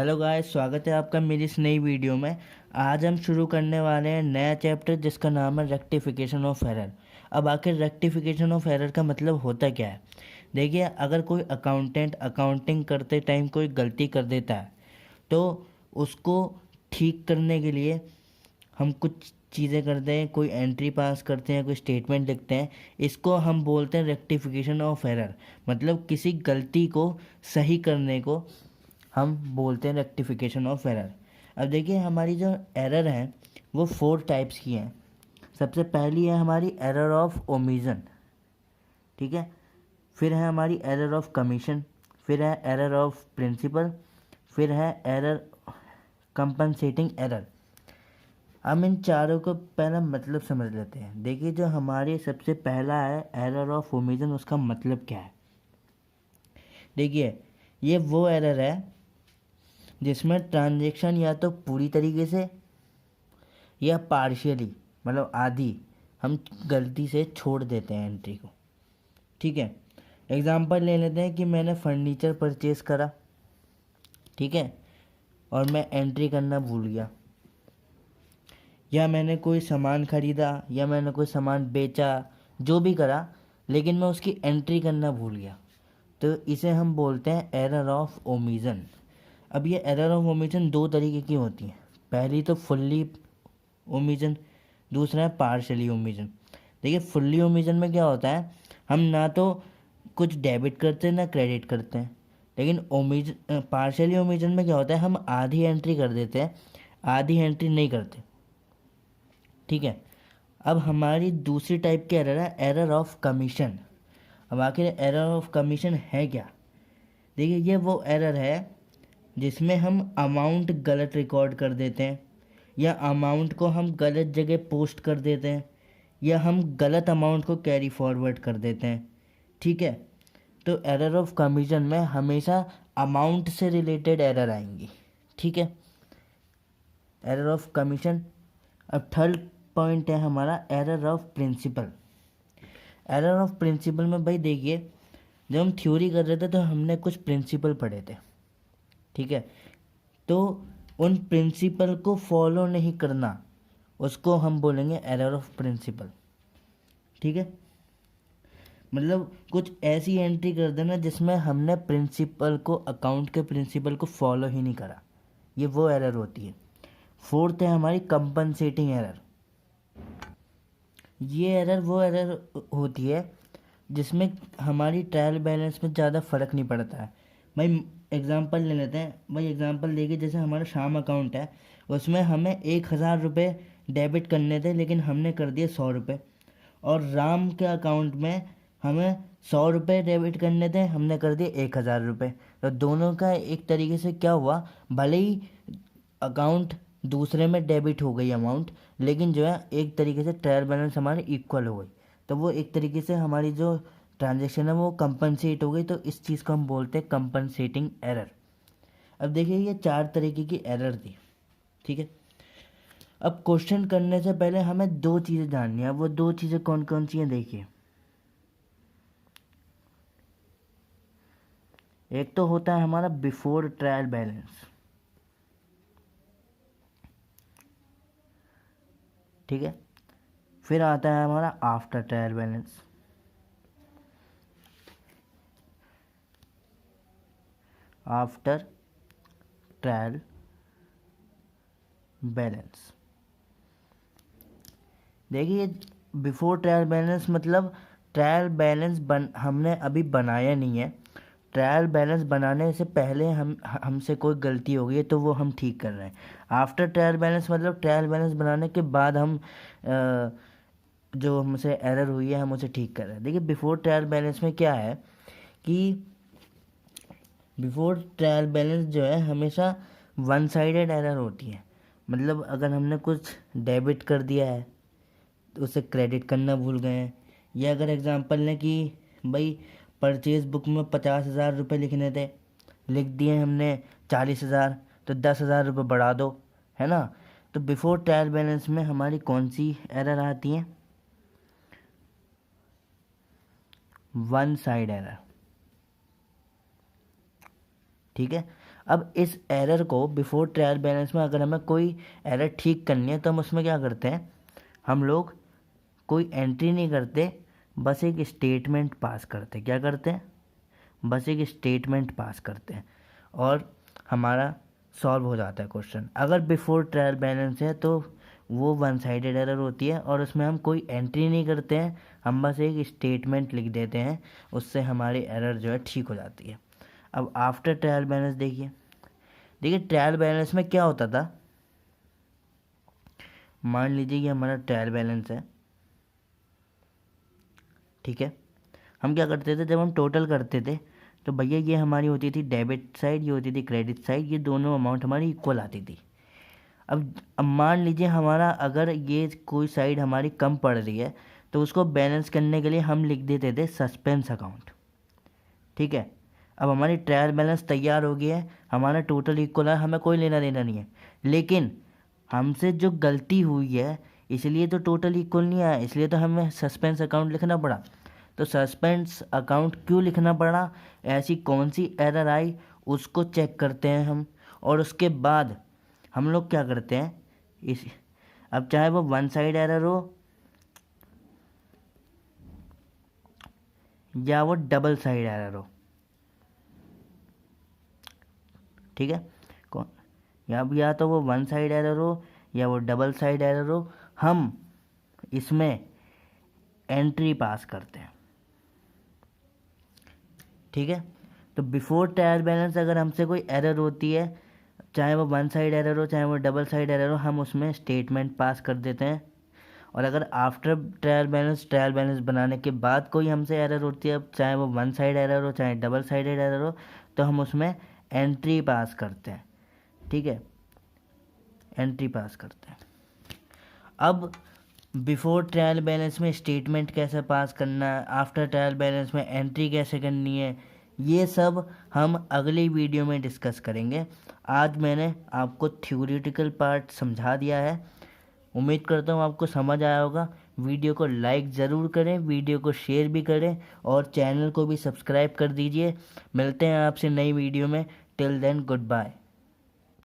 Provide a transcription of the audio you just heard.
Hello guys, स्वागत है आपका मेरी इस नई वीडियो में। आज हम शुरू करने वाले हैं नया चैप्टर जिसका नाम है रेक्टिफिकेशन ऑफ एरर। अब आखिर रेक्टिफिकेशन ऑफ एरर का मतलब होता क्या है? देखिए, अगर कोई अकाउंटेंट अकाउंटिंग करते टाइम कोई गलती कर देता है तो उसको ठीक करने के लिए हम कुछ चीज़ें करते हैं, कोई एंट्री पास करते हैं, कोई स्टेटमेंट लिखते हैं। इसको हम बोलते हैं रेक्टिफिकेशन ऑफ एरर। मतलब किसी गलती को सही करने को हम बोलते हैं रेक्टिफिकेशन ऑफ एरर। अब देखिए, हमारी जो एरर है वो 4 टाइप्स की हैं। सबसे पहली है हमारी एरर ऑफ ओमिशन, ठीक है। फिर है हमारी एरर ऑफ कमीशन, फिर है एरर ऑफ प्रिंसिपल, फिर है एरर कंपनसेटिंग एरर। हम इन चारों को पहला मतलब समझ लेते हैं। देखिए, जो हमारी सबसे पहला है एरर ऑफ ओमिशन, उसका मतलब क्या है? देखिए, ये वो एरर है जिसमें ट्रांजैक्शन या तो पूरी तरीके से या पार्शियली, मतलब आधी, हम गलती से छोड़ देते हैं एंट्री को, ठीक है। एग्जांपल ले लेते हैं कि मैंने फर्नीचर परचेज करा, ठीक है, और मैं एंट्री करना भूल गया। या मैंने कोई सामान खरीदा या मैंने कोई सामान बेचा, जो भी करा, लेकिन मैं उसकी एंट्री करना भूल गया, तो इसे हम बोलते हैं एरर ऑफ ओमिशन। अब ये एरर ऑफ ओमिशन 2 तरीके की होती हैं। पहली तो फुल्ली ओमिशन, दूसरा है पार्शली ओमिशन। देखिए, फुल्ली ओमिशन में क्या होता है, हम ना तो कुछ डेबिट करते हैं ना क्रेडिट करते हैं। लेकिन ओमिशन, पार्शली ओमिशन में क्या होता है, हम आधी एंट्री कर देते हैं, आधी एंट्री नहीं करते, ठीक है। अब हमारी दूसरी टाइप की एरर है एरर ऑफ कमीशन। अब आखिर एरर ऑफ कमीशन है क्या? देखिए, ये वो एरर है जिसमें हम अमाउंट गलत रिकॉर्ड कर देते हैं, या अमाउंट को हम गलत जगह पोस्ट कर देते हैं, या हम गलत अमाउंट को कैरी फॉरवर्ड कर देते हैं, ठीक है। तो एरर ऑफ कमीशन में हमेशा अमाउंट से रिलेटेड एरर आएंगी, ठीक है। Error of commission. अब थर्ड पॉइंट है हमारा error of principle. Error of principle में भाई देखिए, जब हम थ्योरी कर रहे थे तो हमने कुछ प्रिंसिपल पढ़े थे, ठीक है। तो उन प्रिंसिपल को फॉलो नहीं करना, उसको हम बोलेंगे एरर ऑफ प्रिंसिपल, ठीक है। मतलब कुछ ऐसी एंट्री कर देना जिसमें हमने प्रिंसिपल को, अकाउंट के प्रिंसिपल को फॉलो ही नहीं करा, ये वो एरर होती है। फोर्थ है हमारी कंपनसेटिंग एरर। ये एरर वो एरर होती है जिसमें हमारी ट्रायल बैलेंस में ज़्यादा फ़र्क नहीं पड़ता है। भाई एग्ज़ाम्पल ले लेते हैं, भाई एग्ज़ाम्पल देखिए, जैसे हमारा शाम अकाउंट है, उसमें हमें 1,000 रुपये डेबिट करने थे लेकिन हमने कर दिए 100 रुपये। और राम के अकाउंट में हमें 100 रुपये डेबिट करने थे, हमने कर दिए 1,000 रुपये। तो दोनों का एक तरीके से क्या हुआ, भले ही अकाउंट दूसरे में डेबिट हो गई अमाउंट, लेकिन जो है एक तरीके से ट्रायल बैलेंस हमारे इक्वल हो गई। तो वो एक तरीके से हमारी जो ट्रांजैक्शन है वो कंपनसेट हो गई। तो इस चीज़ को हम बोलते हैं कंपनसेटिंग एरर। अब देखिए, ये 4 तरीके की एरर थी, ठीक है। अब क्वेश्चन करने से पहले हमें 2 चीज़ें जाननी है। वो 2 चीज़ें कौन कौन सी हैं देखिए। एक तो होता है हमारा बिफोर ट्रायल बैलेंस, ठीक है। फिर आता है हमारा after trial balance. After trial balance, देखिए, बिफोर ट्रायल बैलेंस मतलब ट्रायल बैलेंस हमने अभी बनाया नहीं है। ट्रायल बैलेंस बनाने से पहले हमसे कोई गलती हो गई है तो वो हम ठीक कर रहे हैं। आफ्टर ट्रायल बैलेंस मतलब ट्रायल बैलेंस बनाने के बाद हम जो हमसे एरर हुई है हम उसे ठीक कर रहे हैं। देखिए, बिफोर ट्रायल बैलेंस में क्या है कि बिफोर ट्रायल बैलेंस जो है हमेशा वन साइडेड एरर होती है। मतलब अगर हमने कुछ डेबिट कर दिया है तो उसे क्रेडिट करना भूल गए हैं। या अगर एग्जांपल लें कि भाई परचेज बुक में 50,000 रुपये लिखने थे, लिख दिए हमने 40,000, तो 10,000 रुपये बढ़ा दो, है ना। तो बिफोर ट्रायल बैलेंस में हमारी कौन सी एरर आती है? वन साइड एरर, ठीक है। अब इस एरर को बिफोर ट्रायल बैलेंस में अगर हमें कोई एरर ठीक करनी है तो हम उसमें क्या करते हैं, हम लोग कोई एंट्री नहीं करते, बस एक स्टेटमेंट पास करते हैं। क्या करते हैं? बस एक स्टेटमेंट पास करते हैं और हमारा सॉल्व हो जाता है क्वेश्चन। अगर बिफोर ट्रायल बैलेंस है तो वो वन साइडेड एरर होती है और उसमें हम कोई एंट्री नहीं करते हैं, हम बस एक स्टेटमेंट लिख देते हैं, उससे हमारी एरर जो है ठीक हो जाती है। अब आफ्टर ट्रायल बैलेंस देखिए, ट्रायल बैलेंस में क्या होता था, मान लीजिए कि हमारा ट्रायल बैलेंस है, ठीक है। हम क्या करते थे, जब हम टोटल करते थे तो भैया ये हमारी होती थी डेबिट साइड, ये होती थी क्रेडिट साइड, ये दोनों अमाउंट हमारी इक्वल आती थी। अब मान लीजिए हमारा अगर ये कोई साइड हमारी कम पड़ रही है तो उसको बैलेंस करने के लिए हम लिख देते थे सस्पेंस अकाउंट, ठीक है। अब हमारी ट्रायल बैलेंस तैयार हो गया है, हमारा टोटल इक्वल है, हमें कोई लेना देना नहीं है, लेकिन हमसे जो गलती हुई है इसलिए तो टोटल इक्वल नहीं आया, इसलिए तो हमें सस्पेंस अकाउंट लिखना पड़ा। तो सस्पेंस अकाउंट क्यों लिखना पड़ा, ऐसी कौन सी एरर आई उसको चेक करते हैं हम, और उसके बाद हम लोग क्या करते हैं इस, अब चाहे वो वन साइड एरर हो या वो डबल साइड एरर हो, ठीक है, कौन या तो वो वन साइड एरर हो या वो डबल साइड एरर हो, हम इसमें एंट्री पास करते हैं, ठीक है। तो बिफोर ट्रायल बैलेंस अगर हमसे कोई एरर होती है, चाहे वो वन साइड एरर हो चाहे वो डबल साइड एरर हो, हम उसमें स्टेटमेंट पास कर देते हैं। और अगर आफ्टर ट्रायल बैलेंस बनाने के बाद कोई हमसे एरर होती है, चाहे वो वन साइड एरर हो चाहे डबल साइडेड एरर हो, तो हम उसमें एंट्री पास करते हैं, ठीक है, एंट्री पास करते हैं। अब बिफोर ट्रायल बैलेंस में स्टेटमेंट कैसे पास करना है, आफ्टर ट्रायल बैलेंस में एंट्री कैसे करनी है, ये सब हम अगली वीडियो में डिस्कस करेंगे। आज मैंने आपको थ्योरेटिकल पार्ट समझा दिया है, उम्मीद करता हूँ आपको समझ आया होगा। वीडियो को लाइक ज़रूर करें, वीडियो को शेयर भी करें और चैनल को भी सब्सक्राइब कर दीजिए। मिलते हैं आपसे नई वीडियो में, टिल देन गुड बाय।